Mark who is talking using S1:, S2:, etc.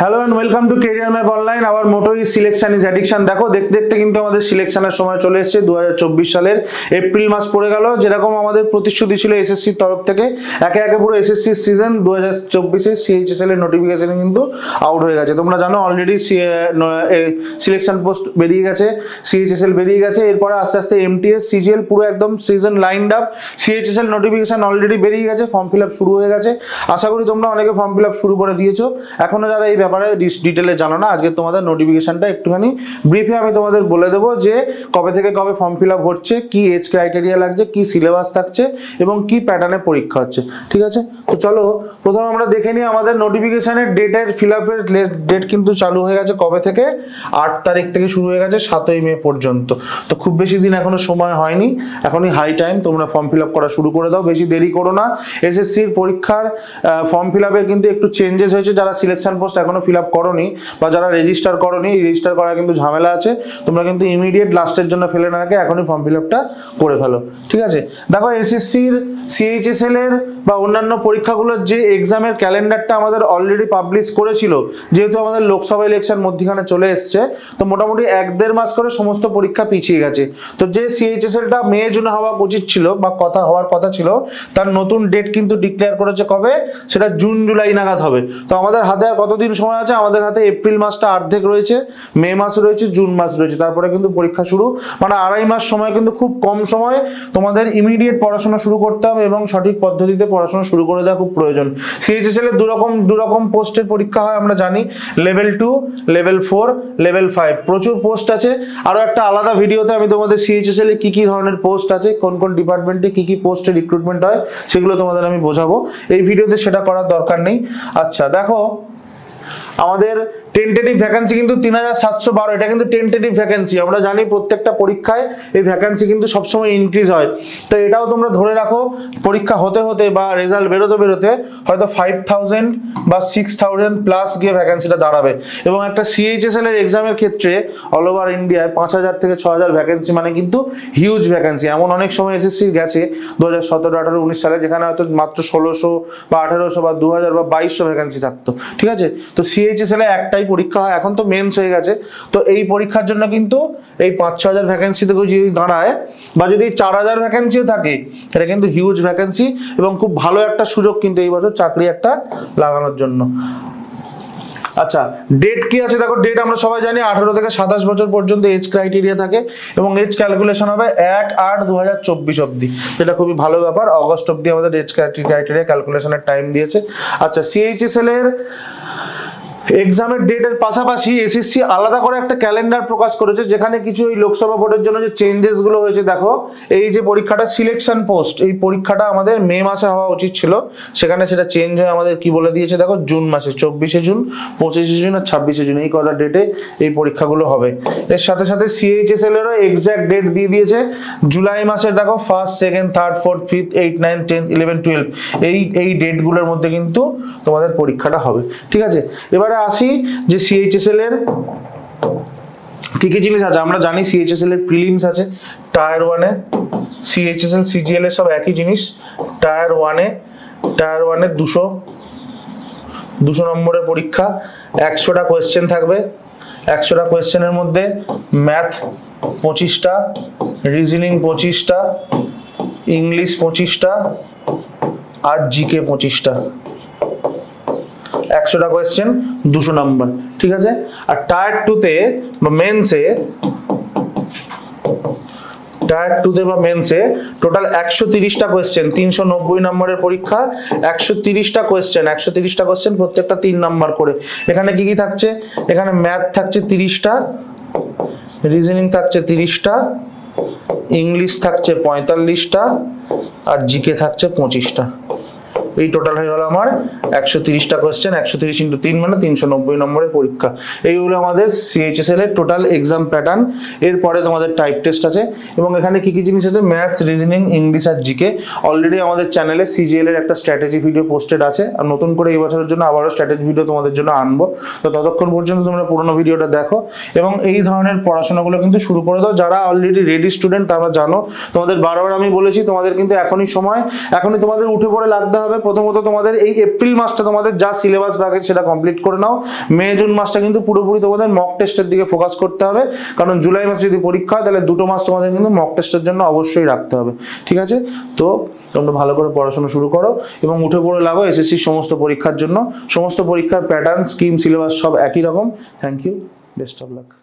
S1: Hello and welcome to career map online. Our motto is selection is addiction. দেখো দেখতে দেখতে কিন্তু আমাদের সিলেকশনের সময় চলে এসেছে। 2024 সালের এপ্রিল মাস পড়ে গেল। যেরকম আমাদের প্রতিশ্রুতি ছিল এসএসসির তরফ থেকে, একে একে পুরো এসএসসি সিজন 2024 সিএইচএসএল এর নোটিফিকেশন কিন্তু আউট হয়ে গেছে। তোমরা জানো অলরেডি সিলেকশন পোস্ট বেরিয়ে গেছে, সিএইচএসএল বেরিয়ে গেছে। এরপরে আস্তে আস্তে এমটিএস সিজিএল পুরো একদম season lined up. CHSL notification already বেরিয়ে গেছে, ফর্ম ফিল আপ শুরু হয়ে গেছে। আশা করি তোমরা অনেকে ফর্ম ফিল আপ শুরু করে দিয়েছো। এখনো যারা এই ব্যাপারে ডিটেলে জানো না, আজকে তোমাদের নোটিফিকেশনটা একটুখানি ব্রিফে আমি তোমাদের বলে দেবো যে কবে থেকে কবে ফর্ম ফিল আপ হচ্ছে, কি এজ ক্রাইটেরিয়া লাগছে, কি সিলেবাস থাকছে এবং কি প্যাটার্নে পরীক্ষা হচ্ছে। ঠিক আছে, তো চলো প্রথমে আমরা দেখে নিই আমাদের নোটিফিকেশনের ডেটের ফিল আপের ডেট কিন্তু চালু হয়ে গেছে কবে থেকে, 8 তারিখ থেকে শুরু হয়ে গেছে 7ই মে পর্যন্ত। তো খুব বেশি দিন এখনো সময় হয়নি, এখনই হাই টাইম তোমরা ফর্ম ফিল আপ করা শুরু করে দাও, বেশি দেরি করো না। এসএসসির পরীক্ষার ফর্ম ফিল আপের কিন্তু একটু চেঞ্জেস হয়েছে। যারা সিলেকশন পোস্ট এখনো ফিল আপ করোনি বা যারা রেজিস্টার করোনি, রেজিস্টার করা কিন্তু ঝামেলা আছে। তোমরা কিন্তু ইমিডিয়েট লাস্টের জন্য ফেলে না রাখে এখনই ফর্ম ফিল আপটা করে ফেলো। ঠিক আছে, দেখো এসএসসির সিএইচএসএল এর বা অন্যান্য পরীক্ষাগুলোর যে এক্সামের ক্যালেন্ডারটা আমাদের অলরেডি পাবলিশ করেছিল, যেহেতু আমাদের লোকসভা ইলেকশন মধ্যখানে চলে এসছে, তো মোটামুটি 1-1.5 মাস করে সমস্ত পরীক্ষা পিছিয়ে গেছে। তো যে সিএইচএসএলটা মে জুনে হওয়া উচিত ছিল বা হওয়ার কথা ছিল, তার নতুন ডেট কিন্তু ডিক্লেয়ার করেছে কবে, সেটা জুন জুলাই নাগাদ হবে। তো আমাদের হাতে আর কতদিন সময় আছে? আমাদের হাতে এপ্রিল মাসটা অর্ধেক রয়েছে, মে মাস রয়েছে, জুন মাস রয়েছে, তারপরে কিন্তু পরীক্ষা শুরু। মানে 2.5 মাস সময়, কিন্তু খুব কম সময় তোমাদের ইমিডিয়েট পড়াশোনা শুরু করতে হবে এবং সঠিক পদ্ধতিতে পড়াশোনা শুরু করে দেওয়া খুব প্রয়োজন। সিএইচএসএল এর দুরকম পোস্টের পরীক্ষা হয় আমরা জানি, লেভেল 2, লেভেল 4, লেভেল 5, প্রচুর পোস্ট আছে। আরো একটা আলাদা ভিডিওতে আমি তোমাদের সিএইচএসএল এ কি কি ধরনের পোস্ট আছে, কোন কোন ডিপার্টমেন্টে কি কি পোস্টে রিক্রুটমেন্ট হয়, সেগুলো তোমাদের আমি বোঝাবো। এই ভিডিওতে সেটা করার দরকার নেই। আচ্ছা দেখো, আমাদের টেন্টেটিভ ভ্যাকেন্সি কিন্তু 3712। এটা কিন্তু টেন্টেটিভ ভ্যাকেন্সি। আমরা জানি প্রত্যেকটা পরীক্ষায় এই ভ্যাকেন্সি কিন্তু সবসময় ইনক্রিজ হয়। তো এটাও তোমরা ধরে রাখো, পরীক্ষা হতে হতে বা রেজাল্ট বেরোতে হয়তো 5000 বা 6000 প্লাস গিয়ে ভ্যাকেন্সিটা দাঁড়াবে। এবং একটা সিএইচএসএল এর এক্সামের ক্ষেত্রে অল ওভার ইন্ডিয়ায় 5000 থেকে 6000 ভ্যাকেন্সি মানে কিন্তু হিউজ ভ্যাকেন্সি। এমন অনেক সময় এসএসসি গেছে 2017, 18, 19 সালে, যেখানে হয়তো মাত্র 1600 বা 1800 বা 2000 বা 2200 ভ্যাকেন্সি থাকতো। ঠিক আছে, তো সিএইচএসএল এ একটাই পরীক্ষা হয়, এখন তো মেন্স হয়ে গেছে। তো এই পরীক্ষার জন্য কিন্তু এই 5-6000 ভ্যাকেন্সি থেকে যদি দাঁড়ায় বা যদি 4000 ভ্যাকেন্সিও থাকে, এটা কিন্তু হিউজ ভ্যাকেন্সি এবং খুব ভালো একটা সুযোগ কিন্তু এই বছর চাকরি একটা লাগানোর জন্য। আচ্ছা, ডেট কি আছে দেখো, ডেট আমরা সবাই জানি 18 থেকে 27 বছর পর্যন্ত এজ ক্রাইটেরিয়া থাকে এবং এজ ক্যালকুলেশন হবে 1/8/2024 অবধি। এটা খুবই ভালো ব্যাপার, অগস্ট অবধি আমাদের এজ ক্রাইটেরিয়া ক্যালকুলেশনের টাইম দিয়েছে। আচ্ছা, সিএইচএসএল এর এক্সামের ডেটের পাশাপাশি এসএসসি আলাদা করে একটা ক্যালেন্ডার প্রকাশ করেছে, যেখানে কিছু এই লোকসভা ভোটের জন্য যে চেঞ্জেস গুলো হয়েছে। দেখো, এই যে পরীক্ষাটা সিলেকশন পোস্ট, এই পরীক্ষাটা আমাদের মে মাসে হওয়া উচিত ছিল, সেখানে সেটা চেঞ্জ হয়ে আমাদের কি বলে দিয়েছে দেখো, জুন মাসে 24শে জুন, 25শে জুন আর 26শে জুন, এই কটা ডেটে এই পরীক্ষাগুলো হবে। এর সাথে সাথে সিএইচএসএল এরও এক্সাক্ট ডেট দিয়ে দিয়েছে। জুলাই মাসের দেখো 1st, 2nd, 3rd, 4th, 5th, 8th, 9th, 10th, 11, 12 এই ডেটগুলোর মধ্যে কিন্তু তোমাদের পরীক্ষাটা হবে। ঠিক আছে, এবারে আসি যে সিএইচএসএল এর কি কি জিনিস আছে। আমরা জানি সিএইচএসএল এর প্রিলিমস আছে টায়ার 1-এ, সিএইচএসএল সিজিএল এর সব একই জিনিস। টায়ার 1-এ 200 নম্বরের পরীক্ষা, 100টা কোয়েশ্চেন থাকবে। 100টা কোয়েশ্চেনের মধ্যে ম্যাথ 25টা, রিজনিং 25টা, ইংলিশ 25টা আর জিকে 25টা। 100টা কোয়েশ্চেন, 200 নম্বর। ঠিক আছে, আর টায়ার 2-তে বা মেন্সে টোটাল 130টা কোয়েশ্চেন, 390 নম্বরের পরীক্ষা। 130টা কোয়েশ্চেন প্রত্যেকটা 3 নাম্বার করে। এখানে কি কি থাকছে? এখানে ম্যাথ থাকছে 30টা, রিজনিং থাকছে 30টা, ইংলিশ থাকছে 45টা আর জিকে থাকছে 25টা। এই টোটাল হয়ে গেল আমার 130টা কোয়েশ্চেন। 130 × 3 মানে 390 নম্বরের পরীক্ষা। এই হলো আমাদের সিএইচএসএল এর টোটাল এক্সাম প্যাটার্ন। এরপরে তোমাদের টাইপ টেস্ট আছে এবং এখানে কি কি জিনিস আছে, ম্যাথস, রিজনিং, ইংলিশ আর জিকে। অলরেডি আমাদের চ্যানেলে সিজিএল এর একটা স্ট্র্যাটেজি ভিডিও পোস্টেড আছে, আর নতুন করে এই বছরের জন্য আবারও স্ট্র্যাটেজি ভিডিও তোমাদের জন্য আনবো। তো ততক্ষণ পর্যন্ত তোমরা পুরোনো ভিডিওটা দেখো এবং এই ধরনের পড়াশোনাগুলো কিন্তু শুরু করে দাও। যারা অলরেডি রেডি স্টুডেন্ট তারা জানো, তোমাদের বারবার আমি বলেছি তোমাদের কিন্তু এখনই সময়, এখনই তোমাদের উঠে পড়ে লাগতে হবে। প্রথমত তোমাদের এই এপ্রিল মাসটা তোমাদের যা সিলেবাস বাকি সেটা কমপ্লিট করে নাও। মে জুন মাসটা কিন্তু পুরোপুরি তোমাদের মক টেস্টের দিকে ফোকাস করতে হবে, কারণ জুলাই মাসে যদি পরীক্ষা হয় তাহলে 2 মাস তোমাদের কিন্তু মক টেস্টের জন্য অবশ্যই রাখতে হবে। ঠিক আছে, তো তোমরা ভালো করে পড়াশোনা শুরু করো এবং উঠে পড়ে লাগো এসএসসির সমস্ত পরীক্ষার জন্য। সমস্ত পরীক্ষার প্যাটার্ন, স্কিম, সিলেবাস সব একই রকম। Thank you, best of lakh.